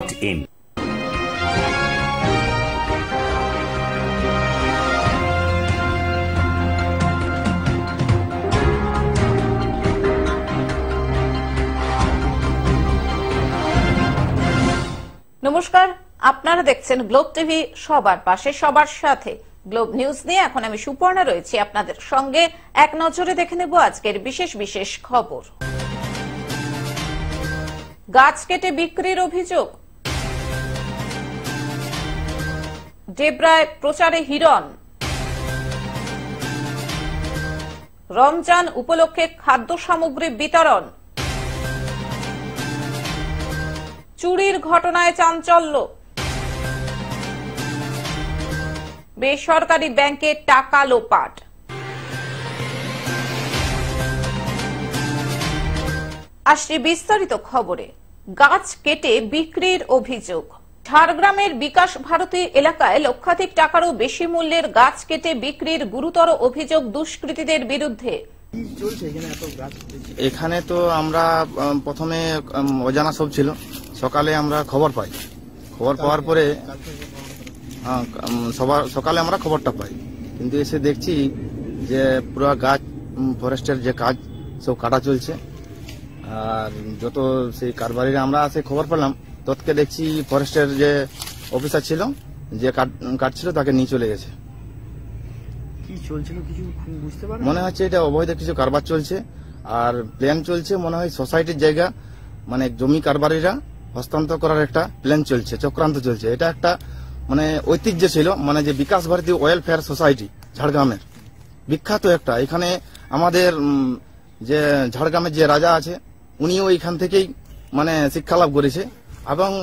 in. নমস্কার, আপনারা দেখছেন গ্লোব টিভি, সবার পাশে সবার সাথে। গ্লোব নিউজ নিয়ে এখন আমি সুপর্ণা রয়েছি আপনাদের সঙ্গে। এক নজরে দেখে নেব আজকের বিশেষ বিশেষ খবর। গাছ কেটে বিক্রির অভিযোগ, ডেবরায় প্রচারে হিরণ, রমজান উপলক্ষে খাদ্য সামগ্রী বিতরণ, চুরির ঘটনায় চাঞ্চল্য, বেসরকারি ব্যাংকে টাকা লোপাট। আসছে বিস্তারিত খবরে। গাছ কেটে বিক্রির অভিযোগ। ঝাড়গ্রামের বিকাশ ভারতী এলাকায় লক্ষাধিক টাকারও বেশি মূল্যের গাছ কেটে বিক্রির গুরুতর অভিযোগ দুষ্কৃতীদের বিরুদ্ধে। এখানে তো আমরা প্রথমে অজানা সব ছিল, সকালে আমরা খবর পাই। খবর পাওয়ার পরে সকালে আমরা খবরটা পাই, কিন্তু এসে দেখছি যে পুরো গাছ ফরেস্টের যে কাজ সব কাটা চলছে। আর যত সেই কারবারিরা আমরা এসে খবর পেলাম, তৎকে দেখছি ফরেস্টের যে অফিসার ছিল, যে কাটছিল, তাকে নিয়ে চলে গেছে। কি চলছিল কিছু বুঝতে পারেন? মনে হচ্ছে এটা অবৈধ কিছু কারবার চলছে, আর প্ল্যান চলছে। মনে হয় সোসাইটির জায়গা, মানে জমি কারবারিরা হস্তান্তর করার একটা প্ল্যান চলছে, চক্রান্ত চলছে। এটা একটা মানে ঐতিহ্য ছিল, মানে যে বিকাশ ভারতী ওয়েলফেয়ার সোসাইটি ঝাড়গ্রামের বিখ্যাত একটা। এখানে আমাদের যে ঝাড়গ্রামের যে রাজা আছে, উনিও এখান থেকেই মানে শিক্ষা লাভ করেছে,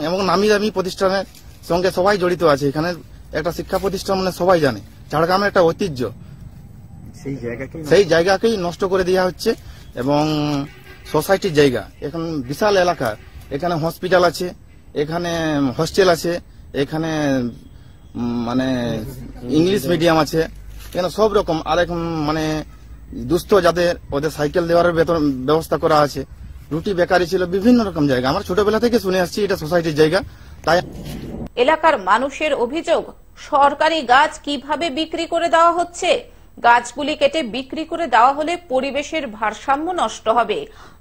এবং নামি দামি প্রতিষ্ঠানের সঙ্গে সবাই জড়িত আছে। এখানে একটা শিক্ষা প্রতিষ্ঠান মানে সবাই জানে, ঝাড়গ্রামের একটা ঐতিহ্য। সেই জায়গাকেই নষ্ট করে দেওয়া হচ্ছে, এবং সোসাইটির জায়গা এখন বিশাল এলাকা। এখানে হসপিটাল আছে, এখানে হস্টেল আছে, এখানে মানে ইংলিশ মিডিয়াম আছে, এখানে সব রকম। আর এখন মানে দুস্থ যাদের, ওদের সাইকেল দেওয়ার ব্যবস্থা করা আছে। রুটি বেকারি ছিল, বিভিন্ন রকম জায়গা। আমরা ছোটবেলা থেকে শুনে আসছি এটা সোসাইটির জায়গা। তাই এলাকার মানুষের অভিযোগ, সরকারি গাছ কিভাবে বিক্রি করে দেওয়া হচ্ছে। গাছগুলি কেটে বিক্রি করে দেওয়া হলে পরিবেশের ভারসাম্য নষ্ট হবে।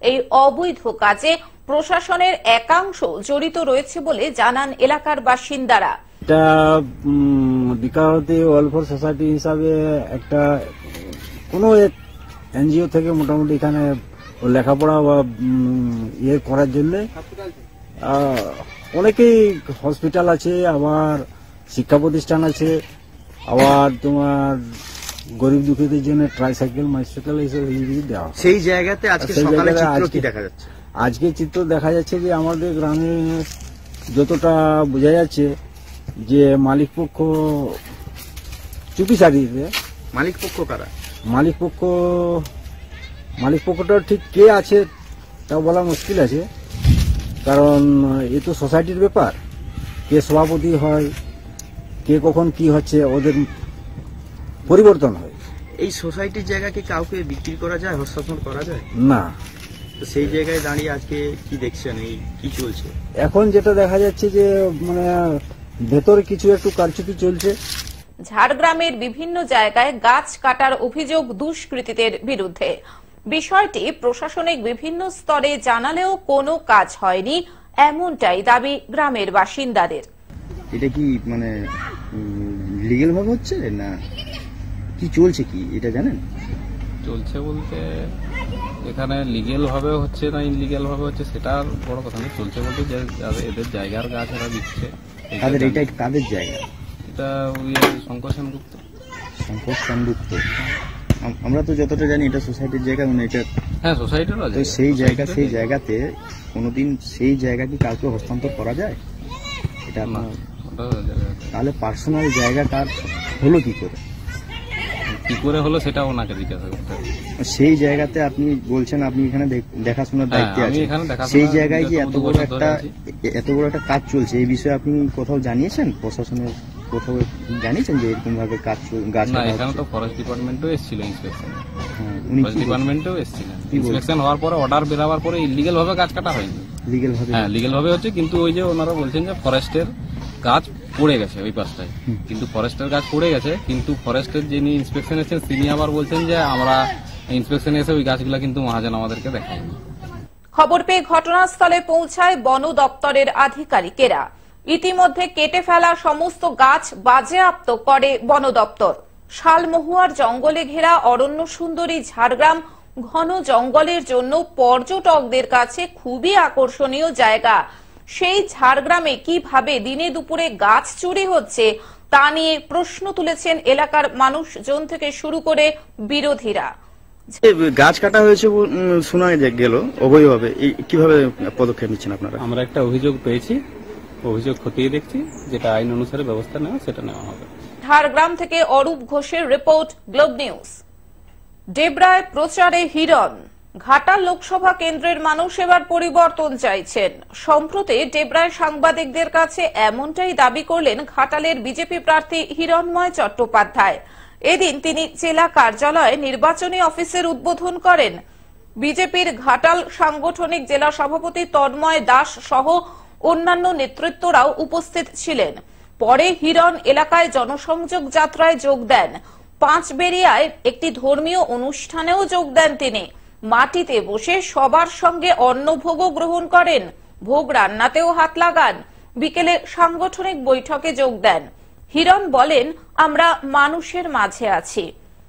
এই অবৈধ কাজে প্রশাসনের একাংশ জড়িত রয়েছে বলে জানান এলাকার বাসিন্দারা। এটা বিকাশভারতী ওয়েলফেয়ার সোসাইটি হিসাবে একটা কোনো এক এনজিও থেকে মোটামুটি এখানে লেখাপড়া বা ইয়ে করার জন্য অনেকেই হসপিটাল আছে, আবার শিক্ষা প্রতিষ্ঠান আছে, আবার তোমার গরিব দুঃখীদের জন্য ট্রাইসাইকেল, মাইসাইকেল এইসব দেওয়া। সেই জায়গাতে আজকে সকালে চিত্র কি দেখা যাচ্ছে? আজকে চিত্র দেখা যাচ্ছে যে আমাদের গ্রামে যতটা বোঝা যাচ্ছে যে মালিক পক্ষ চুপি সারিয়ে। মালিক পক্ষ কারা? মালিক পক্ষটা ঠিক কে আছে তা বলা মুশকিল আছে, কারণ এ তো সোসাইটির ব্যাপার। কে সভাপতি হয়, কে কখন কি হচ্ছে, ওদের পরিবর্তন হয়। এই সোসাইটির জায়গাকে কাউকে বিক্রি করা যায়, হস্তান্তর করা যায় না। তো সেই জায়গায় দাঁড়িয়ে আজকে কি দেখছেন, এই কি চলছে? এখন যেটা দেখা যাচ্ছে যে মানে ভেতরে কিছু একটু কারচুপি চলছে। ঝাড়গ্রামের বিভিন্ন জায়গায় গাছ কাটার অভিযোগ দুষ্কৃতীদের বিরুদ্ধে। বিষয়টি প্রশাসনিক বিভিন্ন স্তরে জানালেও কোনো কাজ হয়নি, এমনটাই দাবি গ্রামের বাসিন্দাদের। এটা কি মানে লিগ্যাল ভাবে হচ্ছে না কি চলছে, কি এটা জানেন? চলছে বলতে এখানে লিগেল ভাবে হচ্ছে না ইনলিগেল ভাবে হচ্ছে সেটা বড় কথা না। চলছে বলতে যে এদের জায়গার গাছ এরা দিচ্ছে। তাদের জায়গা এটা শঙ্কর সেনগুপ্ত। আমরা তো যতটা জানি এটা সোসাইটির জায়গা, মানে এটা হ্যাঁ সোসাইটির। সেই জায়গাতে কোনোদিন সেই জায়গা কি কাউকে হস্তান্তর করা যায়? এটা তাহলে পার্সোনাল জায়গা কার হলো কি করে হলো সেটা ওনাকে জিজ্ঞাসা করতে হবে। সেই জায়গাতে আপনি বলছেন আপনি এখানে দেখাশোনার দায়িত্বে আছেন, সেই জায়গায় যে এত বড় একটা কাজ চলছে, এই বিষয়ে আপনি কোথাও জানিয়েছেন? প্রশাসনের কোথাও জানিয়েছেন যে এরকম ভাবে গাছ? না, এখানে তো ফরেস্ট ডিপার্টমেন্টও এসেছিল ইন্সপেকশন। ফরেস্ট ডিপার্টমেন্টও এসেছিলেন। ইন্সপেকশন হওয়ার পরে অর্ডার বেরাবার পরে ইলিগাল ভাবে গাছ কাটা হয়নি। লিগ্যাল ভাবে? হ্যাঁ, লিগ্যাল ভাবে হচ্ছে, কিন্তু ওই যে ওনারা বলছেন যে ফরেস্টের গাছ পড়ে গেছে ওই পাশটায়, কিন্তু ফরেস্টের গাছ পড়ে গেছে, কিন্তু ফরেস্টের যিনি ইন্সপেকশন এসেছেন তিনি আবার বলছেন যে আমরা ইন্সপেকশনে এসে ওই গাছগুলা কিন্তু মহাজন আমাদেরকে দেখায়নি। খবর পেয়ে ঘটনাস্থলে পৌঁছায় বন দপ্তরের আধিকারিকেরা। ইতিমধ্যে কেটে ফেলা সমস্ত গাছ বাজেয়াপ্ত করে বন দপ্তর। শালমহুয়ার জঙ্গলে ঘেরা অরণ্য সুন্দরী ঝাড়গ্রাম ঘন জঙ্গলের জন্য পর্যটকদের কাছে খুবই আকর্ষণীয় জায়গা। সেই ঝাড়গ্রামে কিভাবে দিনে দুপুরে গাছ চুরি হচ্ছে তা নিয়ে প্রশ্ন তুলেছেন এলাকার মানুষজন থেকে শুরু করে বিরোধীরা। গাছ কাটা হয়েছে শোনা গেল অবৈধভাবে, কিভাবে পদক্ষেপ নিচ্ছেন আপনারা? আমরা একটা অভিযোগ পেয়েছি, অভিযোগ খতিয়ে দেখছি, যেটা আইন অনুসারে ব্যবস্থা নেওয়া সেটা নেওয়া হবে। ঝাড়গ্রাম থেকে অরূপ ঘোষের রিপোর্ট, গ্লোব নিউজ। ডেবরায় প্রচারে হিরণ। ঘাটাল লোকসভা কেন্দ্রের মানুষ এবার পরিবর্তন চাইছেন। সম্প্রতি ডেবরায় সাংবাদিকদের কাছে এমনটাই দাবি করলেন ঘাটালের বিজেপি প্রার্থী হিরণময় চট্টোপাধ্যায়। এদিন তিনি জেলা কার্যালয়ে নির্বাচনী অফিসের উদ্বোধন করেন। বিজেপির ঘাটাল সাংগঠনিক জেলা সভাপতি তন্ময় দাস সহ অন্যান্য নেতৃত্বরাও উপস্থিত ছিলেন। পরে হিরণ এলাকায় জনসংযোগ যাত্রায় যোগ দেন। পাঁচবেড়িয়ায় একটি ধর্মীয় অনুষ্ঠানেও যোগ দেন তিনি। মাটিতে বসে সবার সঙ্গে অন্নভোগও গ্রহণ করেন। ভোগ রান্নাতেও হাত লাগান। বিকেলে সাংগঠনিক বৈঠকে যোগ দেন। হিরণ বলেন, আমরা মানুষের মাঝে আছি।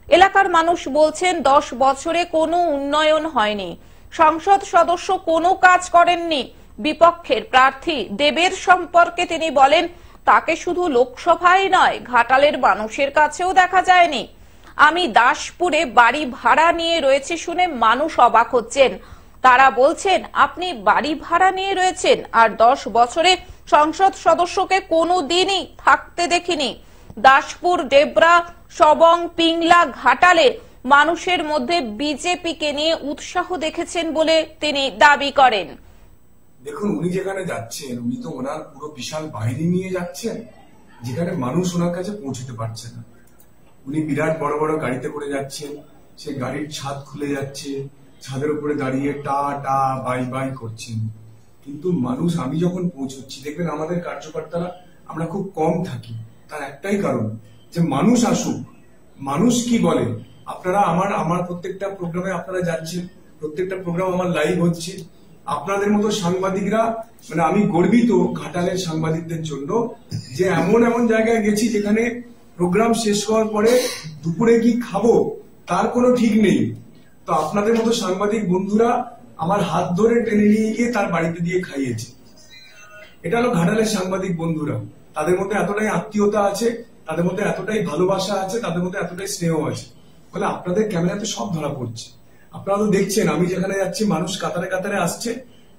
এলাকার মানুষ বলছেন 10 বছরে কোনো উন্নয়ন হয়নি, সংসদ সদস্য কোনো কাজ করেননি। বিপক্ষের প্রার্থী দেবের সম্পর্কে তিনি বলেন, তাকে শুধু লোকসভায় নয় ঘাটালের মানুষের কাছেও দেখা যায়নি। আমি দাসপুরে বাড়ি ভাড়া নিয়ে রয়েছে শুনে মানুষ অবাক হচ্ছেন। তারা বলছেন, আপনি বাড়ি ভাড়া নিয়ে রয়েছেন আর 10 বছরে সংসদ সদস্যকে কোনো দিনই থাকতে দেখিনি। দাসপুর, ডেবরা, সবং, পিংলা, ঘাটালে মানুষের মধ্যে বিজেপিকে নিয়ে উৎসাহ দেখেছেন বলে তিনি দাবি করেন। দেখুন, উনি যেখানে যাচ্ছেন উনি তো ওনার পুরো বিশাল বাহিনী নিয়ে যাচ্ছেন, যেখানে মানুষ ওনার কাছে পৌঁছতে পারছে না। উনি বিরাট বড় বড় গাড়িতে করে যাচ্ছেন, সে গাড়ির ছাদ খুলে যাচ্ছে, ছাদের উপরে দাঁড়িয়ে টা টা বাই বাই করছেন। কিন্তু মানুষ, আমি যখন পৌঁছচ্ছি দেখবেন আমাদের কার্যকর্তারা আমরা খুব কম থাকি। তার একটাই কারণ যে মানুষ আসুক, মানুষ কি বলে। আপনারা আমার প্রত্যেকটা প্রোগ্রামে আপনারা যাচ্ছেন, প্রত্যেকটা প্রোগ্রাম আমার লাইভ হচ্ছে। আপনাদের মতো সাংবাদিকরা, মানে আমি গর্বিত ঘাটালের সাংবাদিকদের জন্য যে এমন এমন জায়গায় গেছি যেখানে প্রোগ্রাম শেষ হওয়ার পরে দুপুরে কি খাবো তার কোনো ঠিক নেই। তো আপনাদের মতো সাংবাদিক বন্ধুরা আমার হাত ধরে টেনে নিয়ে গিয়ে তার বাড়িতে দিয়ে খাইয়েছে। এটা হলো ঘাটালের সাংবাদিক বন্ধুরা। তাদের মধ্যে এতটাই আত্মীয়তা আছে, তাদের মধ্যে এতটাই ভালোবাসা আছে, তাদের মধ্যে এতটাই স্নেহ আছে, বলে আপনাদের ক্যামেরাতে সব ধরা পড়ছে। আপনারা তো দেখছেন আমি যেখানে যাচ্ছি মানুষ কাতারে কাতারে আসছে।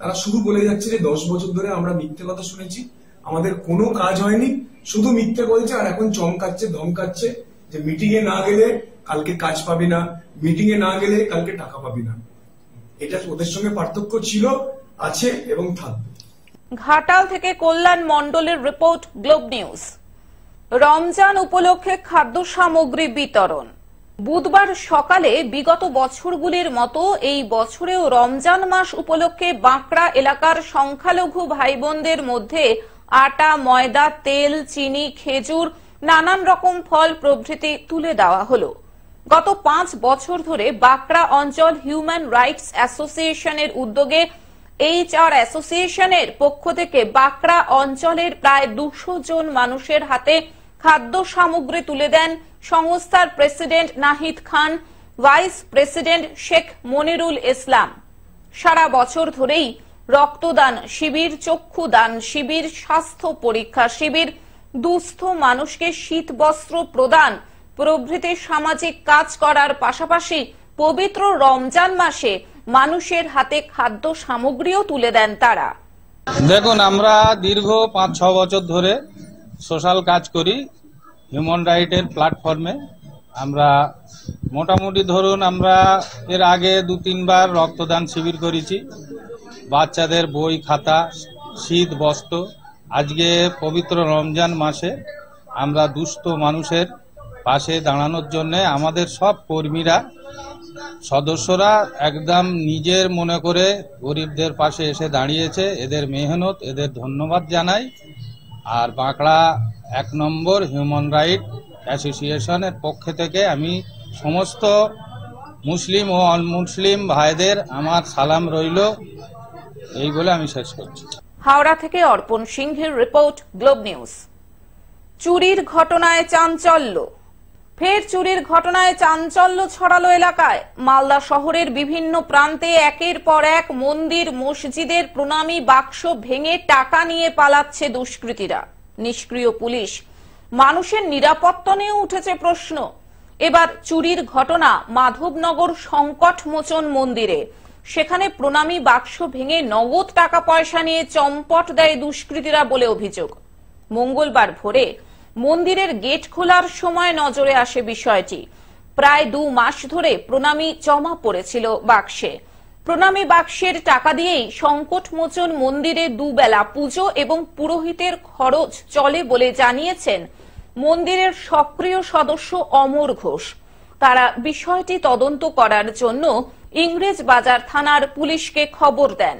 তারা শুধু বলে যাচ্ছে যে 10 বছর ধরে আমরা মিথ্যে কথা শুনেছি, আমাদের কোনো কাজ হয়নি, শুধু মিথ্যে বলছে। আর এখন চমকাচ্ছে, ধমকাচ্ছে যে মিটিং এ না গেলে কালকে কাজ পাবি না, মিটিং এ না গেলে কালকে টাকা পাবি না। এটা ওদের সঙ্গে পার্থক্য ছিল, আছে এবং থাকবে। ঘাটাল থেকে কল্যাণ মণ্ডলের রিপোর্ট, গ্লোব নিউজ। রমজান উপলক্ষে খাদ্য সামগ্রী বিতরণ। বুধবার সকালে বিগত বছরগুলির মতো এই বছরেও রমজান মাস উপলক্ষে বাঁকড়া এলাকার সংখ্যালঘু ভাই বোনদের মধ্যে আটা, ময়দা, তেল, চিনি, খেজুর, নানান রকম ফল প্রভৃতি তুলে দেওয়া হলো। গত 5 বছর ধরে বাঁকড়া অঞ্চল হিউম্যান রাইটস অ্যাসোসিয়েশনের উদ্যোগে HR অ্যাসোসিয়েশনের পক্ষ থেকে বাঁকড়া অঞ্চলের প্রায় 200 জন মানুষের হাতে খাদ্য সামগ্রী তুলে দেন সংস্থার প্রেসিডেন্ট নাহিদ খান, ভাইস প্রেসিডেন্ট শেখ মনিরুল ইসলাম। সারা বছর ধরেই রক্তদান শিবির, চক্ষুদান শিবির, স্বাস্থ্য পরীক্ষা শিবির, দুস্থ মানুষকে শীত বস্ত্র প্রদান প্রভৃতি সামাজিক কাজ করার পাশাপাশি পবিত্র রমজান মাসে মানুষের হাতে খাদ্য সামগ্রীও তুলে দেন তারা। দেখুন, আমরা দীর্ঘ 5-6 বছর ধরে সোশ্যাল কাজ করি হিউম্যান রাইটের প্ল্যাটফর্মে। আমরা মোটামুটি ধরুন আমরা এর আগে 2-3 বার রক্তদান শিবির করেছি। বাচ্চাদের বই, খাতা, শীত বস্ত্র। আজকে পবিত্র রমজান মাসে আমরা দুস্থ মানুষের পাশে দাঁড়ানোর জন্য আমাদের সব কর্মীরা সদস্যরা একদম নিজের মনে করে গরিবদের পাশে এসে দাঁড়িয়েছে। এদের মেহনত, এদের ধন্যবাদ জানাই। আর বাঁকড়া 1 নম্বর হিউম্যান রাইট অ্যাসোসিয়েশনের পক্ষ থেকে আমি সমস্ত মুসলিম ও অনমুসলিম ভাইদের আমার সালাম রইল, এই বলে আমি শেষ করছি। হাওড়া থেকে অর্পণ সিংহের রিপোর্ট, গ্লোব নিউজ। চুরির ঘটনায় চাঞ্চল্য। ফের চুরির ঘটনায় চাঞ্চল্য ছড়ালো এলাকায়। মালদা শহরের বিভিন্ন প্রান্তে একের পর এক মন্দির, মসজিদের প্রণামী বাক্স ভেঙে টাকা নিয়ে পালাচ্ছে দুষ্কৃতীরা। নিষ্ক্রিয় পুলিশ, মানুষের নিরাপত্তা নিয়ে উঠেছে প্রশ্ন। এবার চুরির ঘটনা মাধবনগর সংকটমোচন মন্দিরে। সেখানে প্রণামী বাক্স ভেঙে নগদ টাকা পয়সা নিয়ে চম্পট দেয় দুষ্কৃতীরা বলে অভিযোগ। মঙ্গলবার ভোরে মন্দিরের গেট খোলার সময় নজরে আসে বিষয়টি। প্রায় 2 মাস ধরে প্রণামী জমা পড়েছিল বাক্সে। প্রণামী বাক্সের টাকা দিয়েই সংকটমোচন মন্দিরে দুবেলা পুজো এবং পুরোহিতের খরচ চলে বলে জানিয়েছেন মন্দিরের সক্রিয় সদস্য অমর ঘোষ। তারা বিষয়টি তদন্ত করার জন্য ইংরেজ বাজার থানার পুলিশকে খবর দেন।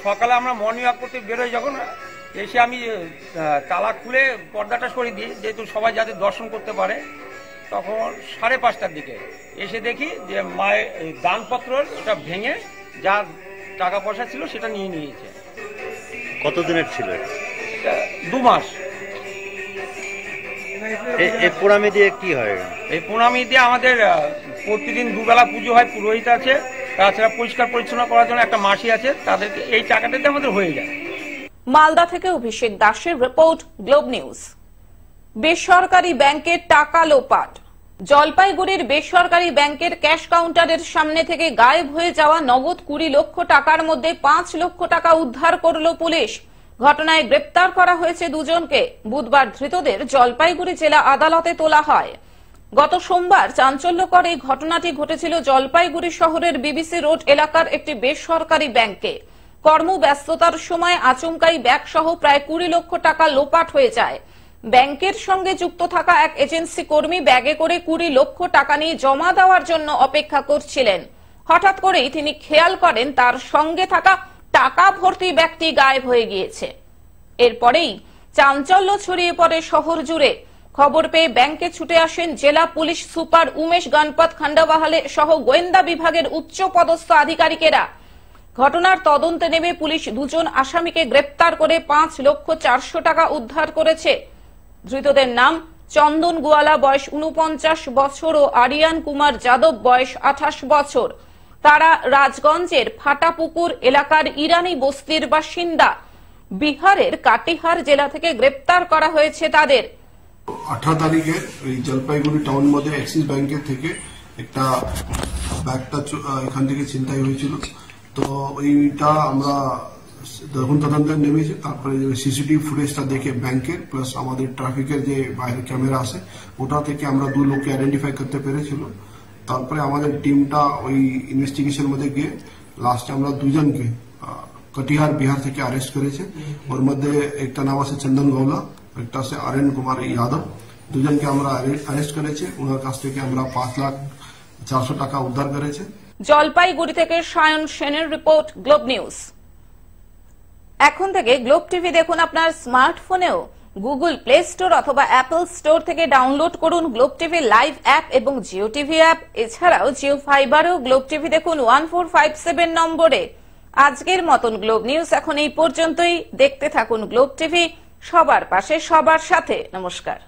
সকালে আমরা মর্নিং ওয়াক করতে বেরোই, যখন এসে আমি তালা খুলে পর্দাটা সরিয়ে দিই যেহেতু সবাই যাতে দর্শন করতে পারে, তখন 5:30টার দিকে এসে দেখি যে মায়ের দানপত্র ওটা ভেঙে যা টাকা পয়সা ছিল সেটা নিয়ে নিয়েছে। কতদিনের ছিল? 2 মাস। এই প্রণামী দিয়ে কি হয়? এই প্রণামী দিয়ে আমাদের প্রতিদিন দুবেলা পুজো হয়, পুরোহিত আছে, তাছাড়া পরিষ্কার পরিচ্ছন্ন করার জন্য একটা মাসি আছে, তাদেরকে এই টাকাটাতে আমাদের হয়ে যায়। মালদা থেকে অভিষেক দাসের রিপোর্ট, গ্লোব নিউজ। বেসরকারি ব্যাংকের টাকা লোপাট। জলপাইগুড়ির বেসরকারি ব্যাংকের ক্যাশ কাউন্টারের সামনে থেকে গায়েব হয়ে যাওয়া নগদ 20 লক্ষ টাকার মধ্যে 5 লক্ষ টাকা উদ্ধার করল পুলিশ। ঘটনায় গ্রেপ্তার করা হয়েছে 2 জনকে। বুধবার ধৃতদের জলপাইগুড়ি জেলা আদালতে তোলা হয়। গত সোমবার চাঞ্চল্যকর এই ঘটনাটি ঘটেছিল জলপাইগুড়ি শহরের বিবিসি রোড এলাকার একটি বেসরকারি ব্যাংকে। কর্মব্যস্ততার সময় আচমকাই ব্যাগ সহ প্রায় 20 লক্ষ টাকা লোপাট হয়ে যায়। ব্যাংকের সঙ্গে যুক্ত থাকা এক এজেন্সি কর্মী ব্যাগে করে 20 লক্ষ টাকা নিয়ে জমা দেওয়ার জন্য অপেক্ষা করছিলেন। হঠাৎ করেই তিনি খেয়াল করেন তার সঙ্গে থাকা টাকা ভর্তি ব্যাগটি গায়েব হয়ে গিয়েছে। এরপরেই চাঞ্চল্য ছড়িয়ে পড়ে শহর জুড়ে। খবর পেয়ে ব্যাংকে ছুটে আসেন জেলা পুলিশ সুপার উমেশ গণপত খান্ডাবাহালে সহ গোয়েন্দা বিভাগের উচ্চ পদস্থ আধিকারিকেরা। ঘটনার তদন্তে নেমে পুলিশ 2 জন আসামিকে গ্রেপ্তার করে 5,400,000 টাকা উদ্ধার করেছে। ধৃতদের নাম চন্দন গোয়ালা, বয়স 49 বছর, ও আরিয়ান কুমার যাদব, বয়স 28 বছর। তারা রাজগঞ্জের ফাটাপুকুর এলাকার ইরানি বস্তির বাসিন্দা। বিহারের কাটিহার জেলা থেকে গ্রেপ্তার করা হয়েছে তাদের। 18 তারিখে এই জলপাইগুড়ি টাউন মধ্যে অ্যাক্সিস ব্যাংকের থেকে একটা ব্যাগটা এখান থেকে ছিনতাই হয়েছিল। তো এইটা আমরা যখন তদন্তে নেমেছি, তারপরে সিসিটিভি ফুটেজটা দেখে ব্যাংকের প্লাস আমাদের ট্রাফিকের যে বাইরে ক্যামেরা আছে ওটা থেকে আমরা 2 লোককে আইডেন্টিফাই করতে পেরেছিল। তারপরে আমাদের টিমটা ওই ইনভেস্টিগেশন মধ্যে গিয়ে লাস্টে আমরা 2 জনকে কটিহার বিহার থেকে অ্যারেস্ট করেছে। ওর মধ্যে একটা নাম আছে চন্দন গৌলা, একটা আছে আরিয়ান কুমার যাদব। 2 জনকে আমরা অ্যারেস্ট করেছে। ওনার কাছ থেকে আমরা 5,400,000 টাকা উদ্ধার করেছে। জলপাইগুড়ি থেকে সায়ন সেনের রিপোর্ট, গ্লোব নিউজ। এখন থেকে গ্লোব টিভি দেখুন আপনার স্মার্টফোনেও। গুগল প্লে স্টোর অথবা অ্যাপল স্টোর থেকে ডাউনলোড করুন গ্লোব টিভি লাইভ অ্যাপ এবং জিও টিভি অ্যাপ। এছাড়াও জিও ফাইবারেও গ্লোব টিভি দেখুন 1457 নম্বরে। আজকের মতন গ্লোব নিউজ এখন এই পর্যন্তই। দেখতে থাকুন গ্লোব টিভি, সবার পাশে সবার সাথে। নমস্কার।